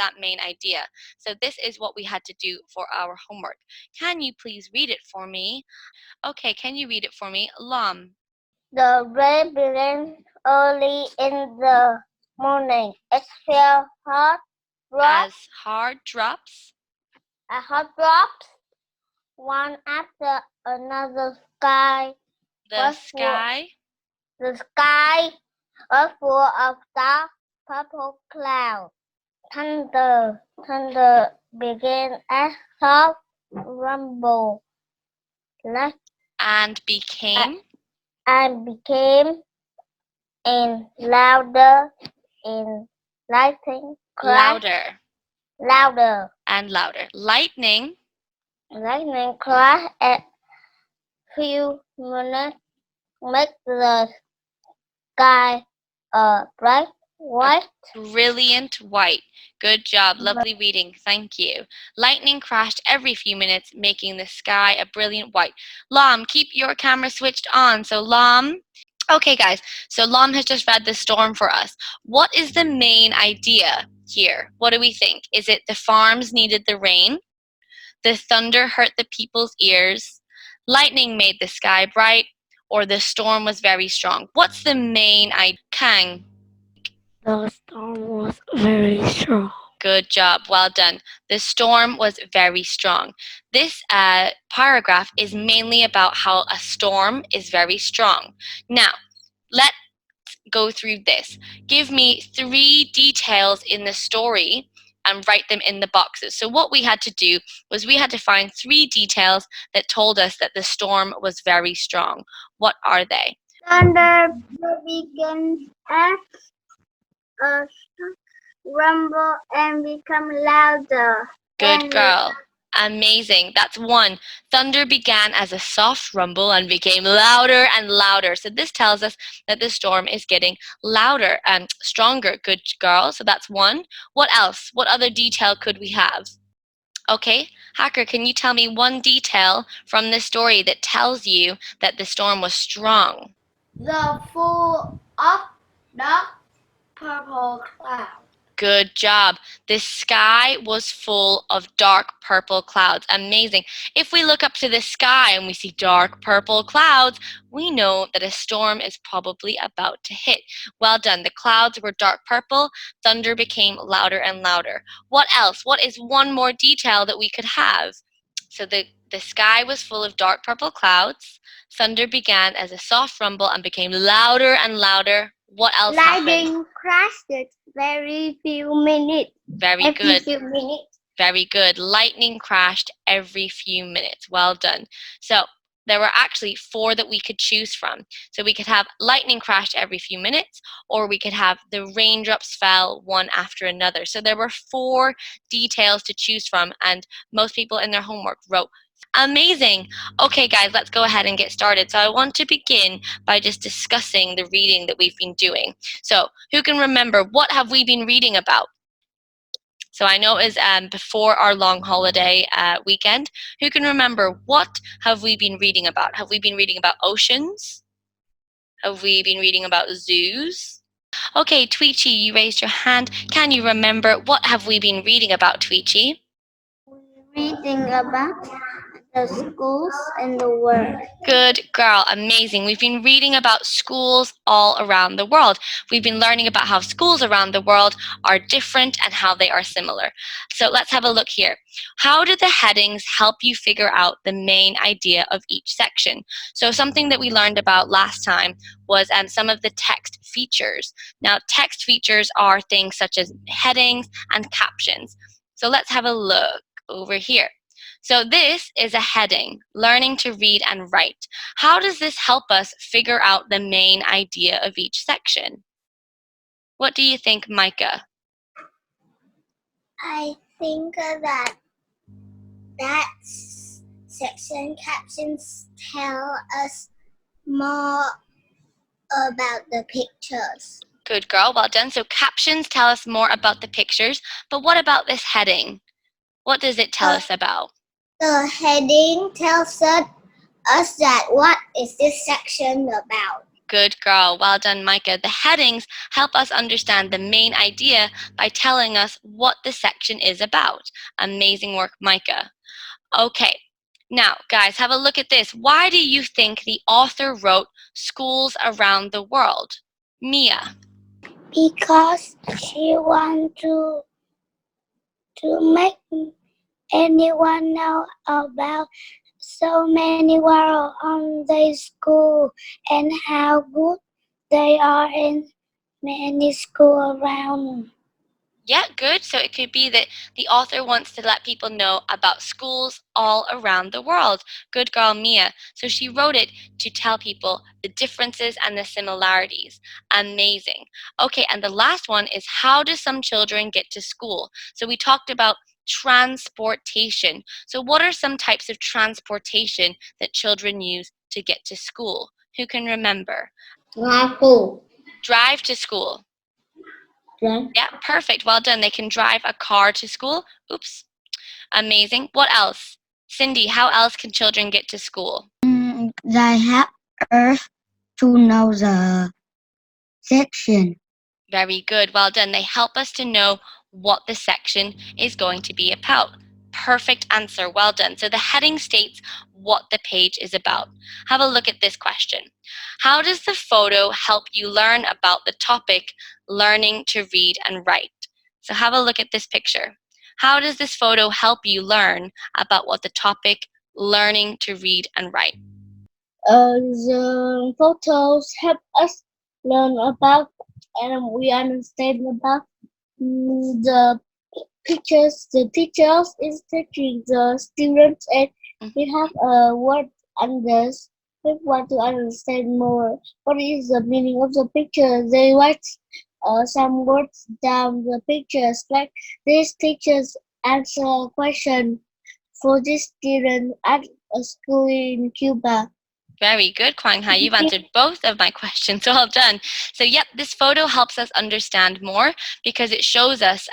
that main idea. So this is what we had to do for our homework. Can you please read it for me? Okay, can you read it for me? Lam. The rain began early in the morning. It fell hot drops, As hard drops. hot drops, one after another. The Was full. sky. The sky was full of dark purple clouds. Thunder began a soft rumble, like And became. and became and louder and lightning crashed Louder louder. and louder. Lightning. Lightning crashed at few minutes, make the sky a bright white. Brilliant white. Good job. Lovely reading. Thank you. Lightning crashed every few minutes, making the sky a brilliant white. Lam, keep your camera switched on. So Lam. Okay, guys. So Lam has just read the storm for us. What is the main idea here? What do we think? Is it the farms needed the rain? The thunder hurt the people's ears? Lightning made the sky bright? Or the storm was very strong? What's the main idea? Kang. The storm was very strong. Good job. Well done. The storm was very strong. This paragraph is mainly about how a storm is very strong. Now, let's go through this. Give me 3 details in the story and write them in the boxes. So what we had to do was we had to find 3 details that told us that the storm was very strong. What are they? Thunder began as a rumble and become louder. Good girl. Amazing. That's 1. Thunder began as a soft rumble and became louder and louder. So this tells us that the storm is getting louder and stronger. Good girl. So that's 1. What else? What other detail could we have? Okay, Hacker, can you tell me 1 detail from this story that tells you that the storm was strong? The full of dark purple clouds. Good job. The sky was full of dark purple clouds. Amazing. If we look up to the sky and we see dark purple clouds, we know that a storm is probably about to hit. Well done. The clouds were dark purple. Thunder became louder and louder. What else? What is 1 more detail that we could have? So the sky was full of dark purple clouds. Thunder began as a soft rumble and became louder and louder. What else happened? Lightning crashed it very few minutes. Very good. Lightning crashed every few minutes. Well done. So there were actually 4 that we could choose from. So we could have lightning crashed every few minutes, or we could have the raindrops fell one after another. So there were 4 details to choose from, and most people in their homework wrote. Amazing. Okay, guys, let's go ahead and get started. So I want to begin by just discussing the reading that we've been doing. So who can remember, what have we been reading about? So I know it was before our long holiday weekend. Who can remember, what have we been reading about? Have we been reading about oceans? Have we been reading about zoos? Okay, Tweechy, you raised your hand. Can you remember, what have we been reading about, Tweechy? Reading about the schools in the world. Good girl, amazing. We've been reading about schools all around the world. We've been learning about how schools around the world are different and how they are similar. So let's have a look here. How do the headings help you figure out the main idea of each section? So something that we learned about last time was some of the text features. Now, text features are things such as headings and captions. So let's have a look over here. So this is a heading, learning to read and write. How does this help us figure out the main idea of each section? What do you think, Micah? I think that section captions tell us more about the pictures. Good girl, well done. So captions tell us more about the pictures, but what about this heading? What does it tell us about? The heading tells us that what is this section about. Good girl. Well done, Micah. The headings help us understand the main idea by telling us what the section is about. Amazing work, Micah. Okay. Now, guys, have a look at this. Why do you think the author wrote Schools Around the World? Mia. Because she wants to make anyone know about so many world on their school and how good they are in many school around. Yeah, good. So it could be that the author wants to let people know about schools all around the world. Good girl, Mia. So she wrote it to tell people the differences and the similarities. Amazing. Okay, and the last one is how do some children get to school? So we talked about transportation. So what are some types of transportation that children use to get to school? Who can remember? Rifle. Drive to school. Yeah, perfect. Well done. They can drive a car to school. Oops. Amazing. What else? Cindy, how else can children get to school? They have Earth to know the section. Very good. Well done. They help us to know what the section is going to be about. Perfect answer. Well done. So the heading states what the page is about. Have a look at this question. How does the photo help you learn about the topic learning to read and write? So have a look at this picture. How does this photo help you learn about what the topic learning to read and write? The photos help us learn about and we understand about the pictures. The teachers is teaching the students and we have a word under. We want to understand more. What is the meaning of the picture? They write some words down the pictures. Like these teachers answer a question for this student at a school in Cuba. Very good, Kwang Hai. You've answered both of my questions. Well done. So, yep, this photo helps us understand more because it shows us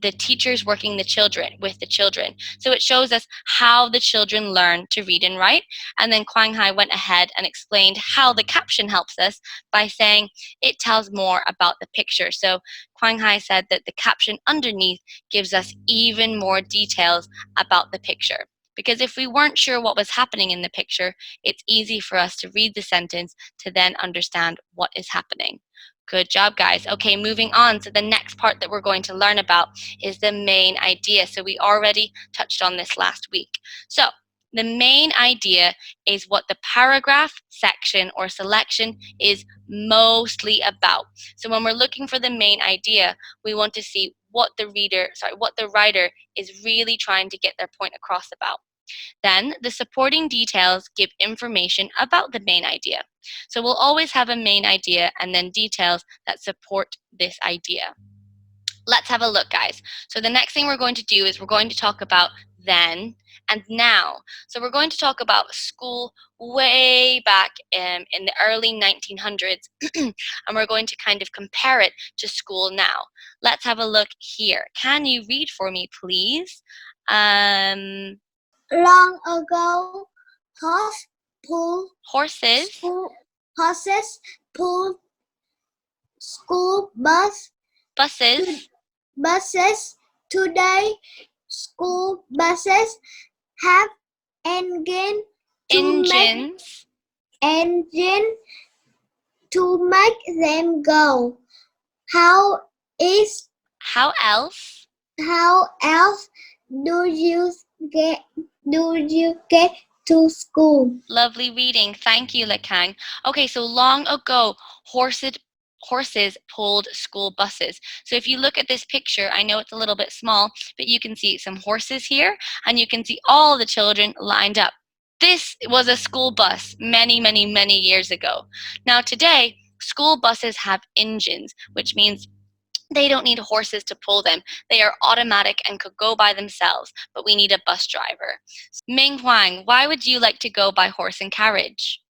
the teachers working with the children. So it shows us how the children learn to read and write. And then Kwang Hai went ahead and explained how the caption helps us by saying it tells more about the picture. So Kwang Hai said that the caption underneath gives us even more details about the picture. Because if we weren't sure what was happening in the picture, it's easy for us to read the sentence to then understand what is happening. Good job, guys. Okay, moving on. So the next part that we're going to learn about is the main idea. So we already touched on this last week. So the main idea is what the paragraph, section, or selection is mostly about. So when we're looking for the main idea, we want to see what the writer is really trying to get their point across about. Then the supporting details give information about the main idea. So we'll always have a main idea and then details that support this idea. Let's have a look, guys. So the next thing we're going to do is we're going to talk about then and now. So we're going to talk about school way back in the early 1900s, and we're going to kind of compare it to school now. Let's have a look here. Can you read for me, please? Long ago, Horses, horses pulled school buses, buses. Today, school buses have engine to make engines. engine to make them go. How is How else? how else do you get do you get to school? Lovely reading. Thank you, Lekang. Okay, so long ago, horses pulled school buses. So if you look at this picture, I know it's a little bit small, but you can see some horses here, and you can see all the children lined up. This was a school bus many, many, many years ago. Now today, school buses have engines, which means they don't need horses to pull them. They are automatic and could go by themselves, but we need a bus driver. Ming Huang, why would you like to go by horse and carriage?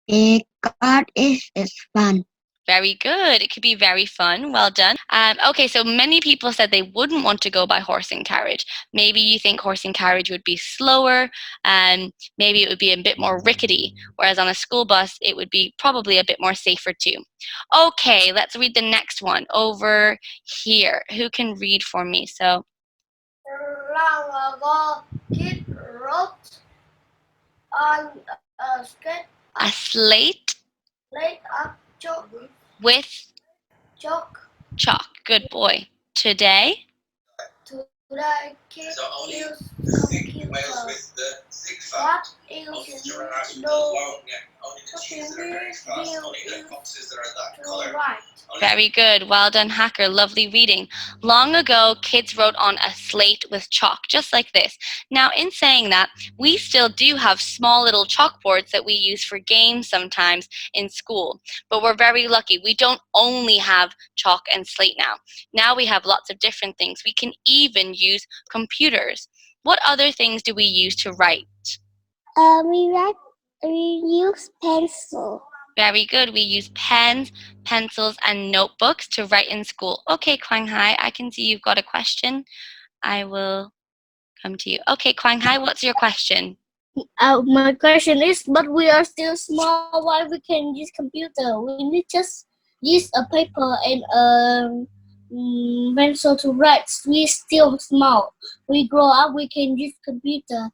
Because it's fun. Very good. It could be very fun. Well done. Okay, so many people said they wouldn't want to go by horse and carriage. Maybe you think horse and carriage would be slower, and maybe it would be a bit more rickety, whereas on a school bus, it would be probably a bit more safer too. Okay, let's read the next one over here. Who can read for me? So, Long ago, kid wrote on a sketch a slate laid up chalk. with Chalk. chalk. Good boy. Today, Today, kids use computers. What is no computers to write? very good. Well done, Hacker. Lovely reading. Long ago, kids wrote on a slate with chalk, just like this. Now, in saying that, we still do have small little chalkboards that we use for games sometimes in school. But we're very lucky. We don't only have chalk and slate now. Now we have lots of different things. We can even use computers. What other things do we use to write? We use pencil. Very good. We use pens, pencils, and notebooks to write in school. Okay, Kwang Hai, I can see you've got a question. I will come to you. Okay, Kwang Hai, what's your question? My question is, but we are still small. Why we can use computer? We need just use a paper and pencil to write. We still small. We grow up. We can use computer.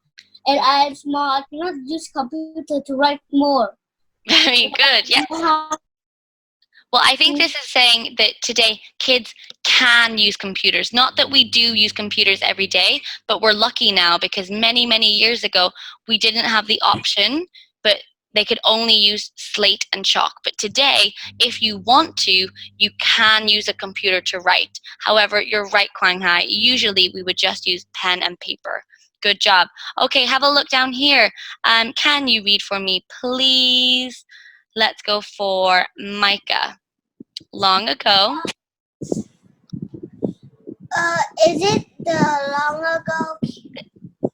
And I am small. I cannot use computer to write more. Very good. Yes. Well, I think this is saying that today kids can use computers. Not that we do use computers every day, but we're lucky now because many, many years ago we didn't have the option, but they could only use slate and chalk. But today, if you want to, you can use a computer to write. However, you're right, Kwang Hai. Usually we would just use pen and paper. Good job. Okay, have a look down here. Can you read for me, please? Let's go for Micah. Long ago. Is it the long ago?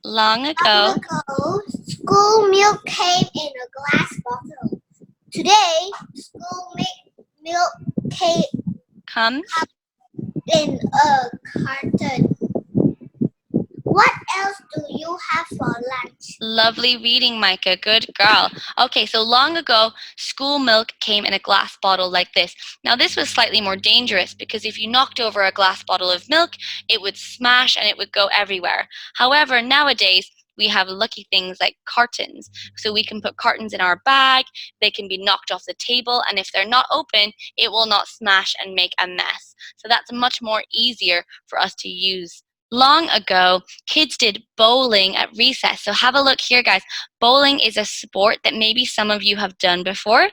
Long Long ago. ago, school milk came in a glass bottle. Today, school milk came Comes. in a carton. What else do you have for lunch? Lovely reading, Micah. Good girl. Okay, so long ago, school milk came in a glass bottle like this. Now, this was slightly more dangerous because if you knocked over a glass bottle of milk, it would smash and it would go everywhere. However, nowadays, we have lucky things like cartons. So we can put cartons in our bag, they can be knocked off the table, and if they're not open, it will not smash and make a mess. So that's much more easier for us to use. Long ago, kids did bowling at recess. So have a look here, guys. Bowling is a sport that maybe some of you have done before,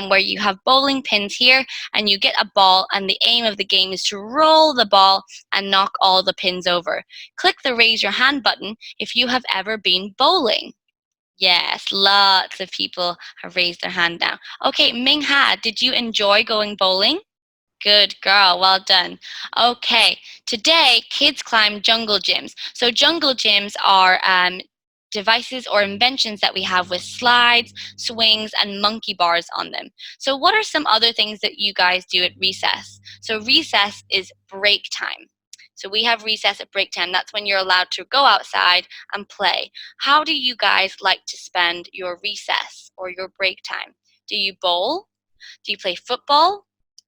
where you have bowling pins here and you get a ball, and the aim of the game is to roll the ball and knock all the pins over. Click the raise your hand button if you have ever been bowling. Yes, lots of people have raised their hand now. Okay, Ming Ha, did you enjoy going bowling? Good girl, well done. Okay, today kids climb jungle gyms. So jungle gyms are devices or inventions that we have with slides, swings, and monkey bars on them. So what are some other things that you guys do at recess? So recess is break time. So we have recess at break time. That's when you're allowed to go outside and play. How do you guys like to spend your recess or your break time? Do you bowl? Do you play football?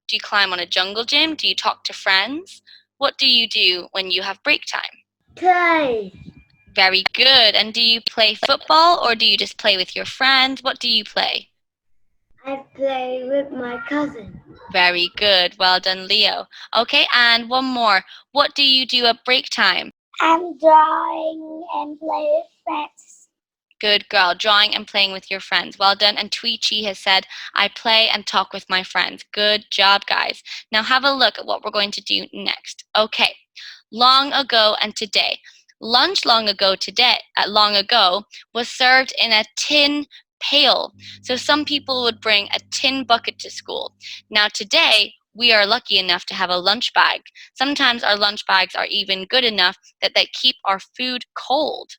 Do you climb on a jungle gym? Do you talk to friends? What do you do when you have break time? Play. Very good. And do you play football or do you just play with your friends? What do you play? I play with my cousin. Very good. Well done, Leo. Okay, and one more. What do you do at break time? I'm drawing and play with friends. Good girl, drawing and playing with your friends. Well done. And Tui Chi has said, I play and talk with my friends. Good job, guys. Now have a look at what we're going to do next. Okay, long ago and today. Lunch long ago was served in a tin pail. So some people would bring a tin bucket to school. Now today, we are lucky enough to have a lunch bag. Sometimes our lunch bags are even good enough that they keep our food cold.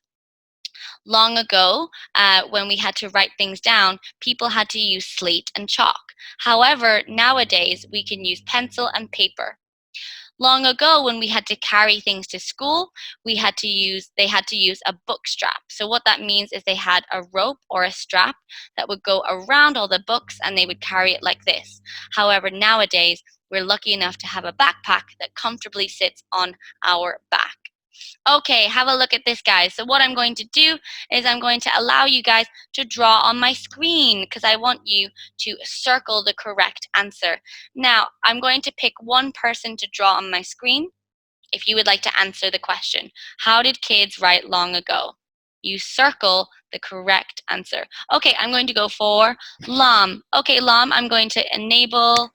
Long ago, when we had to write things down, people had to use slate and chalk. However, nowadays we can use pencil and paper. Long ago, when we had to carry things to school, they had to use a book strap. So what that means is they had a rope or a strap that would go around all the books and they would carry it like this. However, nowadays, we're lucky enough to have a backpack that comfortably sits on our back. Okay, have a look at this, guys. So what I'm going to do is I'm going to allow you guys to draw on my screen because I want you to circle the correct answer. Now, I'm going to pick one person to draw on my screen if you would like to answer the question. How did kids write long ago? You circle the correct answer. Okay, I'm going to go for Lam. Okay, Lam, I'm going to enable.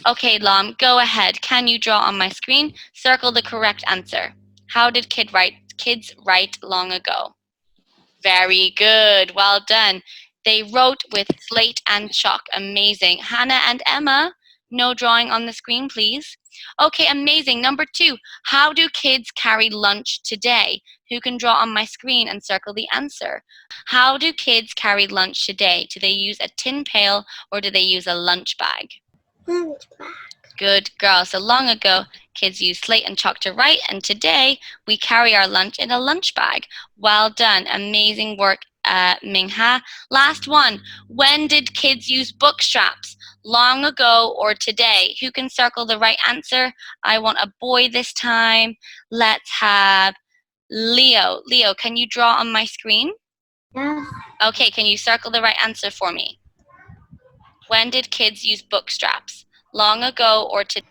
Okay, Lam, go ahead. Can you draw on my screen? Circle the correct answer. How did kids write long ago? Very good. Well done. They wrote with slate and chalk. Amazing. Hannah and Emma, no drawing on the screen, please. Okay, amazing. Number 2, how do kids carry lunch today? Who can draw on my screen and circle the answer? How do kids carry lunch today? Do they use a tin pail or do they use a lunch bag? Good girl. So long ago, kids used slate and chalk to write, and today we carry our lunch in a lunch bag. Well done. Amazing work, Mingha. Last one. When did kids use book straps? Long ago or today? Who can circle the right answer? I want a boy this time. Let's have Leo. Leo, can you draw on my screen? Yeah. Okay, can you circle the right answer for me? When did kids use book straps? Long ago or today?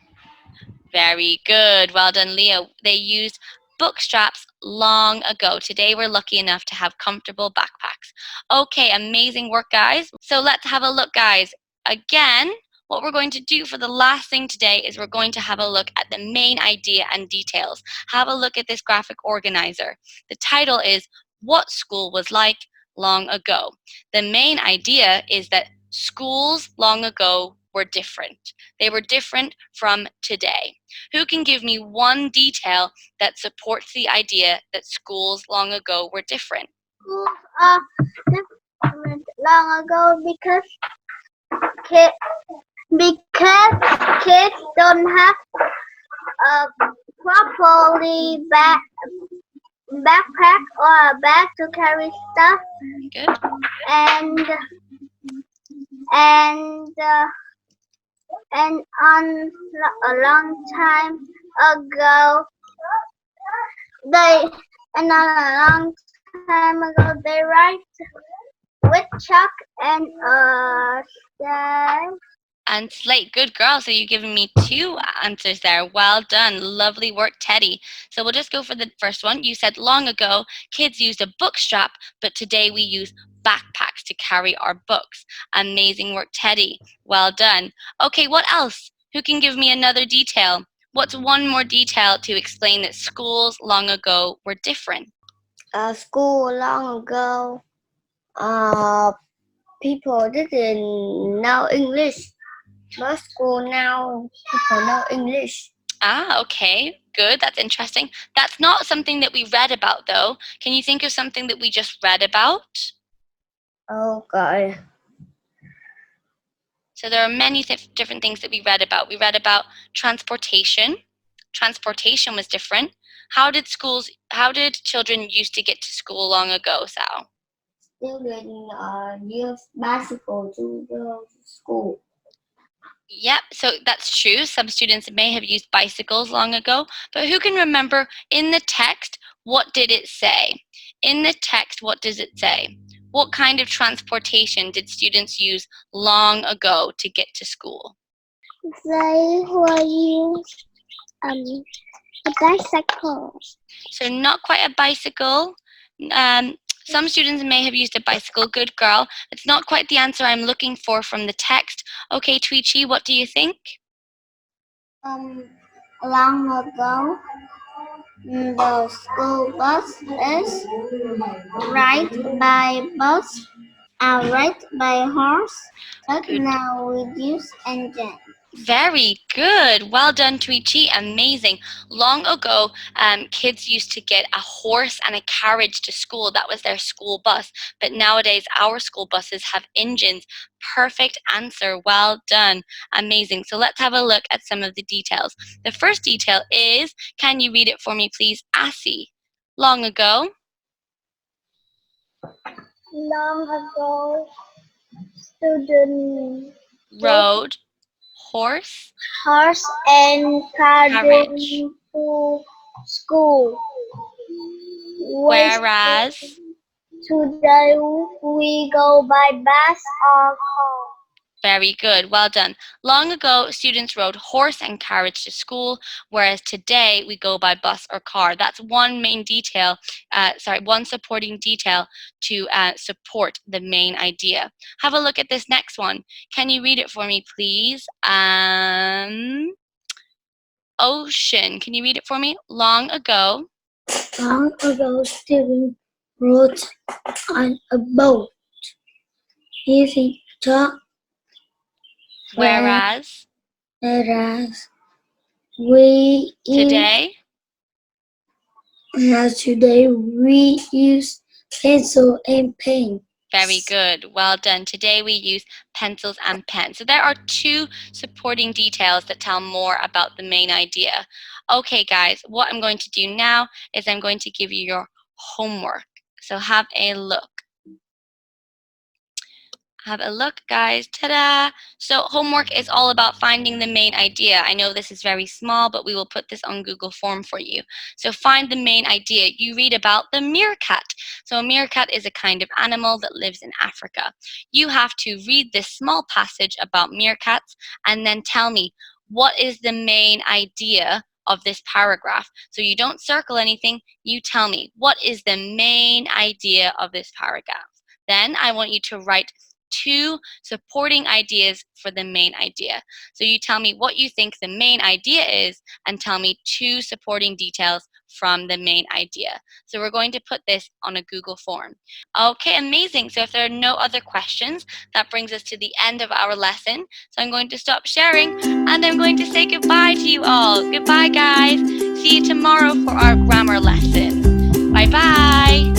Very good. Well done, Leo. They used book straps long ago. Today we're lucky enough to have comfortable backpacks. Okay, amazing work, guys. So let's have a look, guys. Again, what we're going to do for the last thing today is we're going to have a look at the main idea and details. Have a look at this graphic organizer. The title is What School Was Like Long Ago. The main idea is that schools long ago were different. They were different from today. Who can give me one detail that supports the idea that schools long ago were different? Schools are different long ago kids kids don't have a properly backpack or a bag to carry stuff, Good. and and uh, and on a long time ago they and on a long time ago they write with chalk and slate. And slate. Good girl. So you've given me 2 answers there. Well done. Lovely work, Teddy. So we'll just go for the first one. You said long ago, kids used a book strap, but today we use backpacks to carry our books. Amazing work, Teddy. Well done. Okay, what else? Who can give me another detail? What's one more detail to explain that schools long ago were different? School long ago, people didn't know English. But school now, people know English. Ah, okay. Good. That's interesting. That's not something that we read about, though. Can you think of something that we just read about? Okay. So there are many different things that we read about. We read about transportation. Transportation was different. How did children used to get to school long ago, Sal? Children use bicycle to go to school. Yep, so that's true. Some students may have used bicycles long ago, but who can remember in the text, what did it say? In the text, what does it say? What kind of transportation did students use long ago to get to school? They will use a bicycle. So not quite a bicycle. Some students may have used a bicycle. Good girl. It's not quite the answer I'm looking for from the text. Okay, Tweechy, what do you think? Long ago, the school bus is ride by bus, ride by horse, but Good. now we use engine. Very good. Well done, Tuichi. Amazing. Long ago, kids used to get a horse and a carriage to school. That was their school bus. But nowadays, our school buses have engines. Perfect answer. Well done. Amazing. So let's have a look at some of the details. The first detail is, can you read it for me, please, Assie? Long ago, Long ago, students rode rode horse, horse and carriage. carriage to school. Whereas Whereas today we go by bus or car. very good. Well done. Long ago, students rode horse and carriage to school, whereas today we go by bus or car. That's one main detail, one supporting detail to support the main idea. Have a look at this next one. Can you read it for me, please? Ocean. Can you read it for me? Long ago, Long ago, students rode on a boat using chalk, whereas whereas we use, today, whereas today we use pencil and paint. very good. Well done. Today we use pencils and pens. So there are two supporting details that tell more about the main idea. Okay, guys, what I'm going to do now is I'm going to give you your homework. So have a look. Have a look, guys. Ta-da! So homework is all about finding the main idea. I know this is very small, but we will put this on Google Form for you. So find the main idea. You read about the meerkat. So a meerkat is a kind of animal that lives in Africa. You have to read this small passage about meerkats and then tell me, what is the main idea of this paragraph? So you don't circle anything, you tell me, what is the main idea of this paragraph? Then I want you to write two supporting ideas for the main idea. So you tell me what you think the main idea is and tell me two supporting details from the main idea. So we're going to put this on a Google form. Okay, amazing. So if there are no other questions, that brings us to the end of our lesson. So I'm going to stop sharing and I'm going to say goodbye to you all. Goodbye, guys. See you tomorrow for our grammar lesson. Bye-bye.